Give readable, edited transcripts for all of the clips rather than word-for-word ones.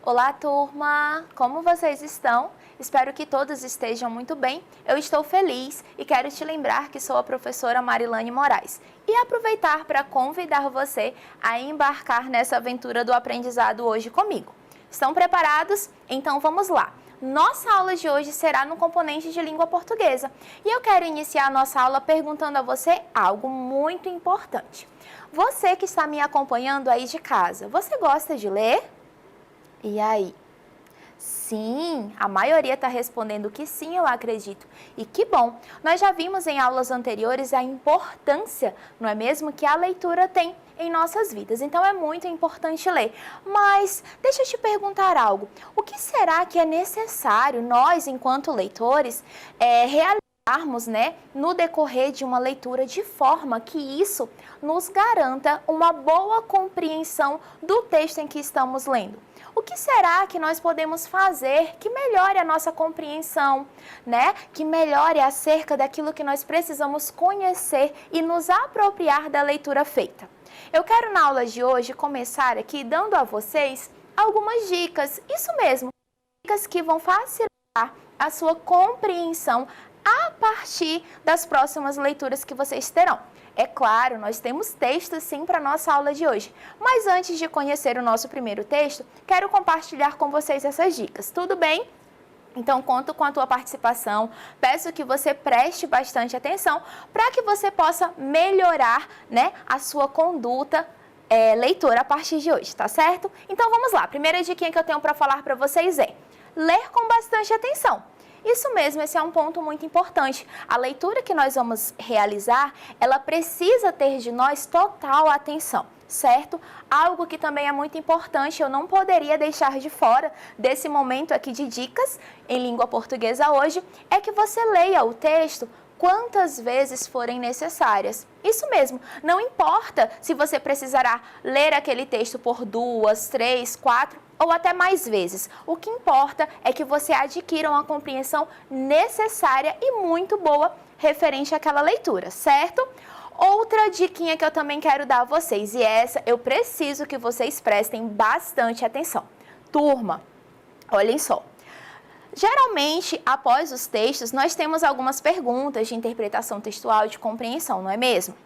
Olá, turma! Como vocês estão? Espero que todos estejam muito bem. Eu estou feliz e quero te lembrar que sou a professora Marilane Moraes e aproveitar para convidar você a embarcar nessa aventura do aprendizado hoje comigo. Estão preparados? Então vamos lá! Nossa aula de hoje será no componente de língua portuguesa e eu quero iniciar a nossa aula perguntando a você algo muito importante. Você que está me acompanhando aí de casa, você gosta de ler? E aí? Sim, a maioria está respondendo que sim, eu acredito. E que bom! Nós já vimos em aulas anteriores a importância, não é mesmo, que a leitura tem em nossas vidas. Então é muito importante ler. Mas deixa eu te perguntar algo. O que será que é necessário nós, enquanto leitores, realizarmos, no decorrer de uma leitura de forma que isso nos garanta uma boa compreensão do texto em que estamos lendo? O que será que nós podemos fazer que melhore a nossa compreensão, Que melhore acerca daquilo que nós precisamos conhecer e nos apropriar da leitura feita? Eu quero na aula de hoje começar aqui dando a vocês algumas dicas, isso mesmo, dicas que vão facilitar a sua compreensão a partir das próximas leituras que vocês terão. É claro, nós temos texto sim para a nossa aula de hoje, mas antes de conhecer o nosso primeiro texto, quero compartilhar com vocês essas dicas, tudo bem? Então, conto com a tua participação, peço que você preste bastante atenção para que você possa melhorar, a sua conduta leitora a partir de hoje, tá certo? Então, vamos lá, a primeira dica que eu tenho para falar para vocês é ler com bastante atenção. Isso mesmo, esse é um ponto muito importante. A leitura que nós vamos realizar, ela precisa ter de nós total atenção, certo? Algo que também é muito importante, eu não poderia deixar de fora desse momento aqui de dicas em língua portuguesa hoje, é que você leia o texto quantas vezes forem necessárias. Isso mesmo, não importa se você precisará ler aquele texto por 2, 3, 4 ou até mais vezes. O que importa é que você adquira uma compreensão necessária e muito boa referente àquela leitura, certo? Outra diquinha que eu também quero dar a vocês, e essa eu preciso que vocês prestem bastante atenção. Turma, olhem só. Geralmente, após os textos, nós temos algumas perguntas de interpretação textual e de compreensão, não é mesmo?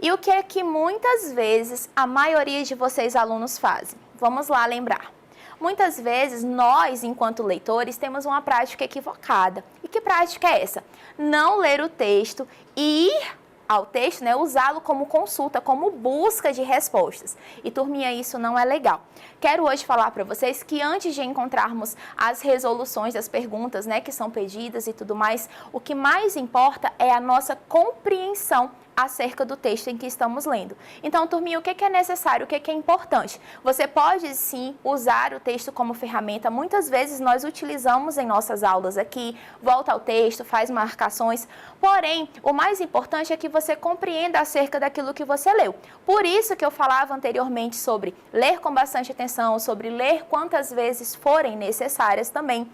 E o que é que muitas vezes a maioria de vocês alunos fazem? Vamos lá lembrar. Muitas vezes nós, enquanto leitores, temos uma prática equivocada. E que prática é essa? Não ler o texto e ir ao texto, usá-lo como consulta, como busca de respostas. E, turminha, isso não é legal. Quero hoje falar para vocês que antes de encontrarmos as resoluções das perguntas, que são pedidas e tudo mais, o que mais importa é a nossa compreensão acerca do texto em que estamos lendo. Então, turminha, o que é necessário, o que é importante? Você pode, sim, usar o texto como ferramenta. Muitas vezes nós utilizamos em nossas aulas aqui, volta ao texto, faz marcações. Porém, o mais importante é que você compreenda acerca daquilo que você leu. Por isso que eu falava anteriormente sobre ler com bastante atenção, sobre ler quantas vezes forem necessárias também.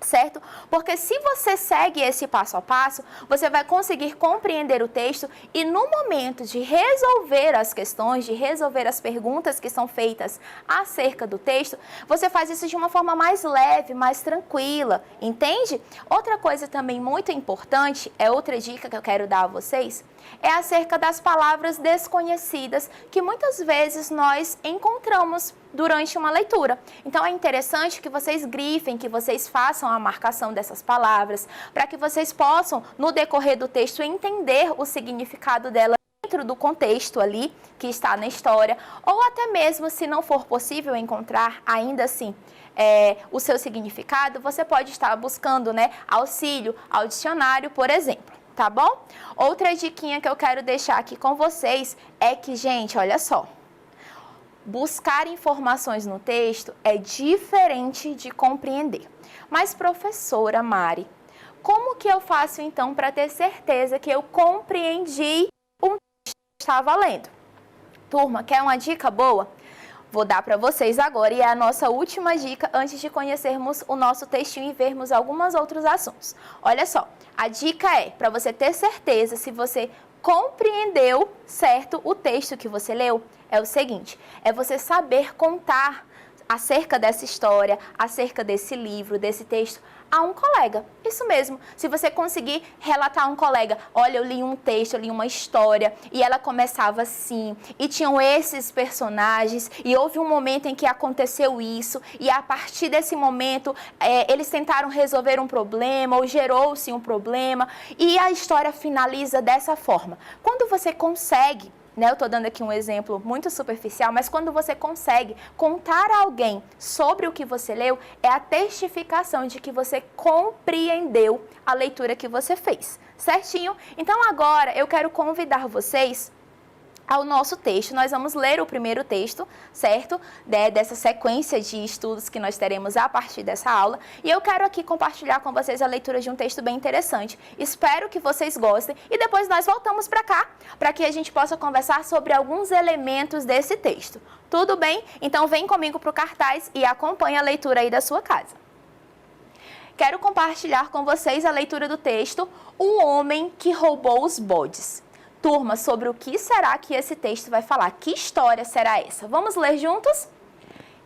Certo? Porque se você segue esse passo a passo, você vai conseguir compreender o texto e no momento de resolver as questões, de resolver as perguntas que são feitas acerca do texto, você faz isso de uma forma mais leve, mais tranquila, entende? Outra coisa também muito importante, outra dica que eu quero dar a vocês, é acerca das palavras desconhecidas que muitas vezes nós encontramos durante uma leitura. Então é interessante que vocês grifem, que vocês façam a marcação dessas palavras, para que vocês possam, no decorrer do texto, entender o significado dela dentro do contexto ali que está na história, ou até mesmo, se não for possível encontrar ainda assim o seu significado, você pode estar buscando auxílio ao dicionário, por exemplo. Tá bom? Outra diquinha que eu quero deixar aqui com vocês é que, gente, olha só, buscar informações no texto é diferente de compreender. Mas, professora Mari, como que eu faço então para ter certeza que eu compreendi o texto que eu estava lendo? Turma, quer uma dica boa? Vou dar para vocês agora e é a nossa última dica antes de conhecermos o nosso textinho e vermos alguns outros assuntos. Olha só, a dica é para você ter certeza se você compreendeu, certo, o texto que você leu, é o seguinte, é você saber contar acerca dessa história, acerca desse livro, desse texto, a um colega. Isso mesmo. Se você conseguir relatar a um colega, olha, eu li um texto, eu li uma história e ela começava assim, e tinham esses personagens e houve um momento em que aconteceu isso e a partir desse momento eles tentaram resolver um problema ou gerou-se um problema e a história finaliza dessa forma. Quando você consegue, eu estou dando aqui um exemplo muito superficial, mas quando você consegue contar a alguém sobre o que você leu, é a testificação de que você compreendeu a leitura que você fez, certinho? Então agora eu quero convidar vocês ao nosso texto. Nós vamos ler o primeiro texto, certo? Dessa sequência de estudos que nós teremos a partir dessa aula. E eu quero aqui compartilhar com vocês a leitura de um texto bem interessante. Espero que vocês gostem e depois nós voltamos para cá, para que a gente possa conversar sobre alguns elementos desse texto. Tudo bem? Então vem comigo para o cartaz e acompanhe a leitura aí da sua casa. Quero compartilhar com vocês a leitura do texto O Homem que Roubou os Bodes. Turma, sobre o que será que esse texto vai falar? Que história será essa? Vamos ler juntos?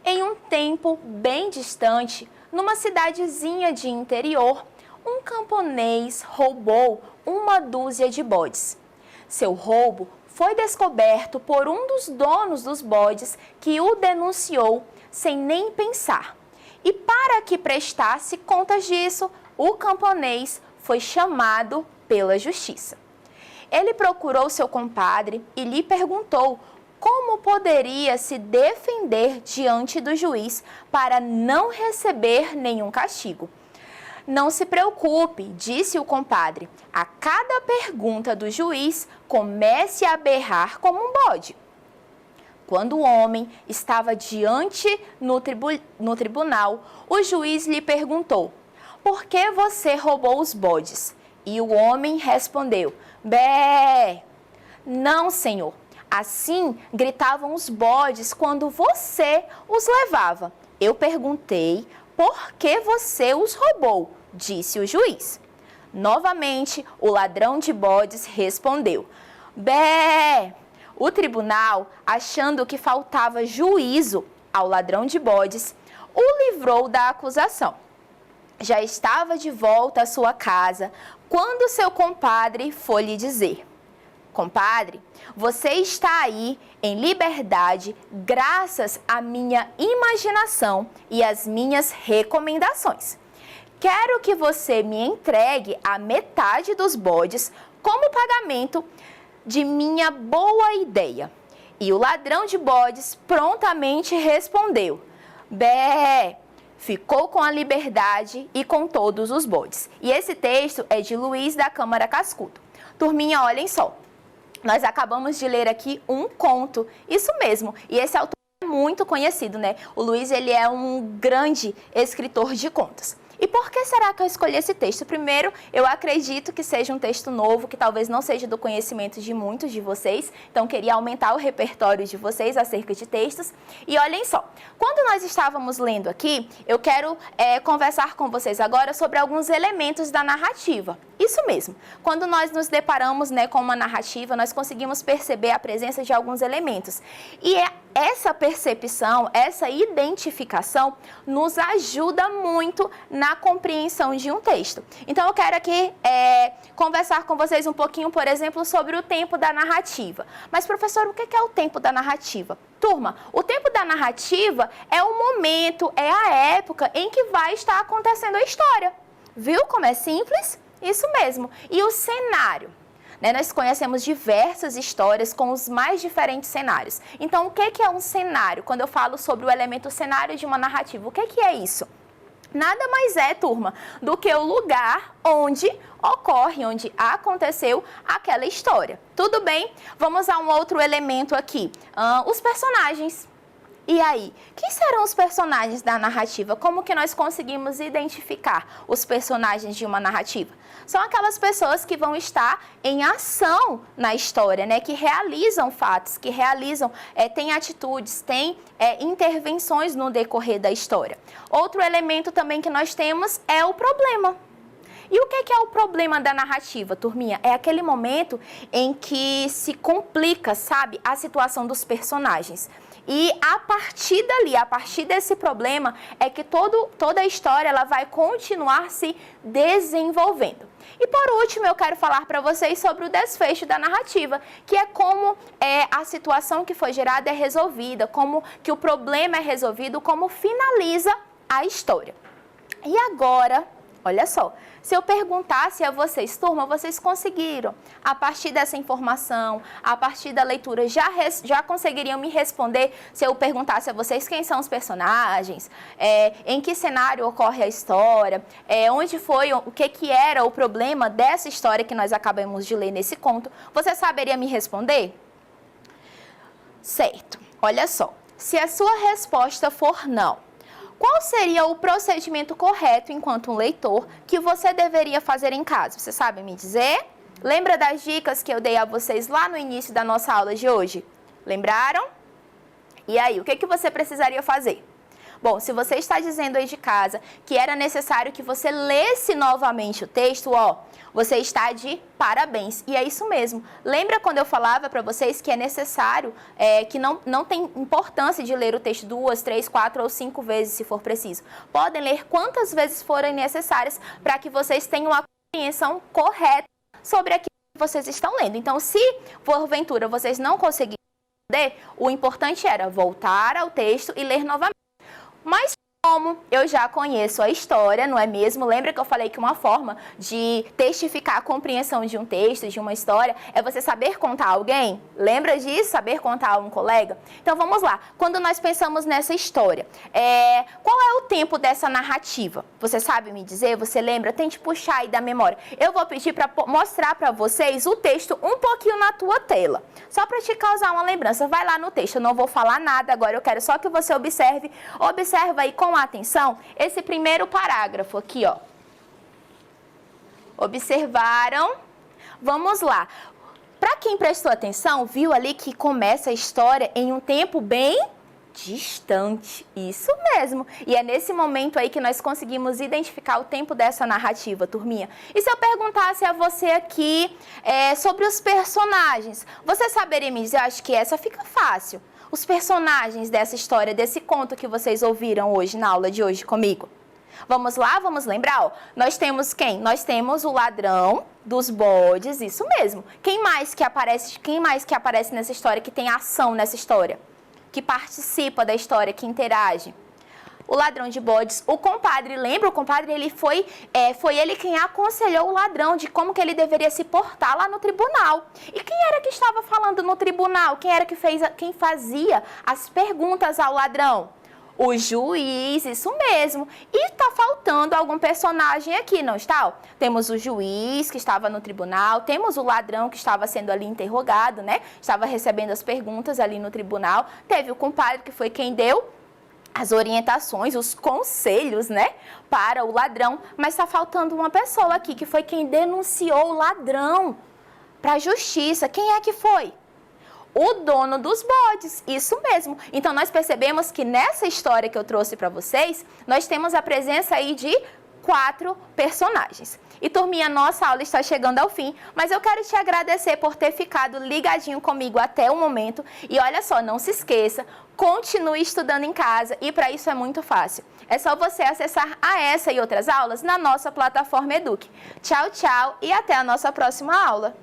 Em um tempo bem distante, numa cidadezinha de interior, um camponês roubou uma dúzia de bodes. Seu roubo foi descoberto por um dos donos dos bodes que o denunciou sem nem pensar. E para que prestasse contas disso, o camponês foi chamado pela justiça. Ele procurou seu compadre e lhe perguntou como poderia se defender diante do juiz para não receber nenhum castigo. Não se preocupe, disse o compadre. A cada pergunta do juiz, comece a berrar como um bode. Quando o homem estava diante no tribunal, o juiz lhe perguntou: por que você roubou os bodes? E o homem respondeu: bé! Não, senhor. Assim gritavam os bodes quando você os levava. Eu perguntei: por que você os roubou? Disse o juiz. Novamente, o ladrão de bodes respondeu: bé! O tribunal, achando que faltava juízo ao ladrão de bodes, o livrou da acusação. Já estava de volta à sua casa quando seu compadre foi lhe dizer: compadre, você está aí em liberdade graças à minha imaginação e às minhas recomendações. Quero que você me entregue a metade dos bodes como pagamento de minha boa ideia. E o ladrão de bodes prontamente respondeu: bé! Ficou com a liberdade e com todos os bodes. E esse texto é de Luiz da Câmara Cascudo. Turminha, olhem só. Nós acabamos de ler aqui um conto. Isso mesmo. E esse autor é muito conhecido, né? O Luiz, ele é um grande escritor de contos. E por que será que eu escolhi esse texto? Primeiro, eu acredito que seja um texto novo, que talvez não seja do conhecimento de muitos de vocês. Então, queria aumentar o repertório de vocês acerca de textos. E olhem só, quando nós estávamos lendo aqui, eu quero conversar com vocês agora sobre alguns elementos da narrativa. Isso mesmo. Quando nós nos deparamos, com uma narrativa, nós conseguimos perceber a presença de alguns elementos. E essa percepção, essa identificação nos ajuda muito na compreensão de um texto. Então, eu quero aqui conversar com vocês um pouquinho, por exemplo, sobre o tempo da narrativa. Mas, professor, o que é o tempo da narrativa? Turma, o tempo da narrativa é o momento, é a época em que vai estar acontecendo a história. Viu como é simples? Isso mesmo. E o cenário? Nós conhecemos diversas histórias com os mais diferentes cenários. Então, o que é um cenário? Quando eu falo sobre o elemento cenário de uma narrativa, o que é isso? Nada mais é, turma, do que o lugar onde ocorre, onde aconteceu aquela história. Tudo bem? Vamos a um outro elemento aqui. Os personagens. E aí, quem serão os personagens da narrativa? Como que nós conseguimos identificar os personagens de uma narrativa? São aquelas pessoas que vão estar em ação na história, que realizam fatos, que realizam, têm atitudes, têm intervenções no decorrer da história. Outro elemento também que nós temos é o problema. E o que é o problema da narrativa, turminha? É aquele momento em que se complica, sabe, a situação dos personagens. E a partir dali, a partir desse problema, é que toda a história ela vai continuar se desenvolvendo. E por último, eu quero falar para vocês sobre o desfecho da narrativa, que é como a situação que foi gerada é resolvida, como que o problema é resolvido, como finaliza a história. E agora, olha só, se eu perguntasse a vocês, turma, vocês conseguiram, a partir dessa informação, a partir da leitura, já conseguiriam me responder se eu perguntasse a vocês quem são os personagens, em que cenário ocorre a história, onde foi, o que era o problema dessa história que nós acabamos de ler nesse conto, você saberia me responder? Certo, olha só, se a sua resposta for não, qual seria o procedimento correto, enquanto um leitor, que você deveria fazer em casa? Você sabe me dizer? Lembra das dicas que eu dei a vocês lá no início da nossa aula de hoje? Lembraram? E aí, o que você precisaria fazer? Bom, se você está dizendo aí de casa que era necessário que você lesse novamente o texto, você está de parabéns. E é isso mesmo. Lembra quando eu falava para vocês que é necessário, que não tem importância de ler o texto 2, 3, 4 ou 5 vezes, se for preciso. Podem ler quantas vezes forem necessárias para que vocês tenham a compreensão correta sobre aquilo que vocês estão lendo. Então, se porventura vocês não conseguirem entender, o importante era voltar ao texto e ler novamente. Mas como eu já conheço a história, não é mesmo? Lembra que eu falei que uma forma de testificar a compreensão de um texto, de uma história, é você saber contar alguém? Lembra disso? Saber contar a um colega? Então vamos lá. Quando nós pensamos nessa história, qual é o tempo dessa narrativa? Você sabe me dizer? Você lembra? Tente puxar aí da memória. Eu vou pedir para mostrar para vocês o texto um pouquinho na tua tela. Só para te causar uma lembrança. Vai lá no texto. Eu não vou falar nada agora. Eu quero só que você observe. Observa aí com atenção esse primeiro parágrafo aqui, ó. Observaram? Vamos lá. Para quem prestou atenção, viu ali que começa a história em um tempo bem distante. Isso mesmo. E é nesse momento aí que nós conseguimos identificar o tempo dessa narrativa, turminha. E se eu perguntasse a você aqui sobre os personagens, você saberia me dizer? Eu acho que essa fica fácil. Os personagens dessa história, desse conto que vocês ouviram hoje na aula de hoje comigo. Vamos lá, vamos lembrar? Nós temos quem? Nós temos o ladrão dos bodes, isso mesmo. Quem mais que aparece nessa história, que tem ação nessa história? Que participa da história, que interage? O ladrão de bodes, o compadre, lembra? O compadre, ele foi ele quem aconselhou o ladrão de como que ele deveria se portar lá no tribunal. E quem era que estava falando no tribunal? Quem era quem fazia as perguntas ao ladrão? O juiz, isso mesmo. E está faltando algum personagem aqui, não está? Temos o juiz que estava no tribunal, temos o ladrão que estava sendo ali interrogado, né? Estava recebendo as perguntas ali no tribunal. Teve o compadre que foi quem deu as orientações, os conselhos, né, para o ladrão, mas está faltando uma pessoa aqui, que foi quem denunciou o ladrão para a justiça. Quem é que foi? O dono dos bodes, isso mesmo. Então, nós percebemos que nessa história que eu trouxe para vocês, nós temos a presença aí de 4 personagens. E, turminha, nossa aula está chegando ao fim, mas eu quero te agradecer por ter ficado ligadinho comigo até o momento. E olha só, não se esqueça, continue estudando em casa e para isso é muito fácil. É só você acessar a essa e outras aulas na nossa plataforma Eduque. Tchau, tchau e até a nossa próxima aula.